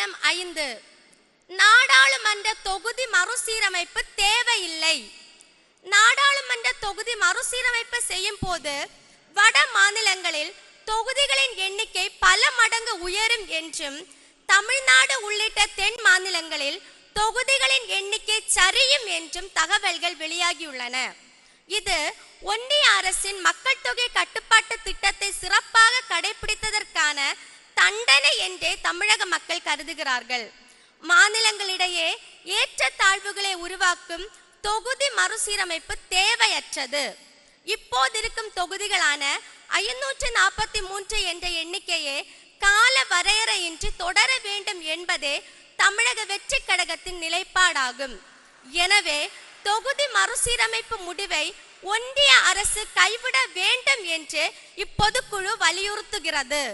தீர்மானம் 5. நாடாளுமன்ற தொகுதி மறுசீரமைப்பு தேவையில்லை. நாடாளுமன்ற தொகுதி மறுசீரமைப்பு செய்யும் போது வட மாநிலங்களில் தொகுதிகளின் எண்ணிக்கை பல மடங்கு உயரும் என்றும், தமிழ்நாடு உள்ளிட்ட தென் மாநிலங்களில் தொகுதிகளின் எண்ணிக்கை சரியும் என்றும் தகவல்கள் வெளியாகியுள்ளன. இது ஒன்றிய அரசின் மக்கள் தொகை கட்டுப்பாட்டு திட்டத்தை சிறப்பாக கடைபிடித்ததற்கான தண்டனை என்றே தமிழக மக்கள் கருதுகிறார்கள். மாநிலங்களிடையே ஏற்றத்தாழ்வுகளை உருவாக்கும் தொகுதி மறுசீரமைப்பு தேவையற்றது. இப்போதிருக்கும் தொகுதிகளான 543 என்ற எண்ணிக்கையே கால வரையறையின்றி தொடர வேண்டும் என்பதே தமிழக வெற்றி கழகத்தின் நிலைப்பாடாகும். எனவே தொகுதி மறுசீரமைப்பு முடிவை ஒன்றிய அரசு கைவிட வேண்டும் என்று இப்பொதுக்குழு வலியுறுத்துகிறது.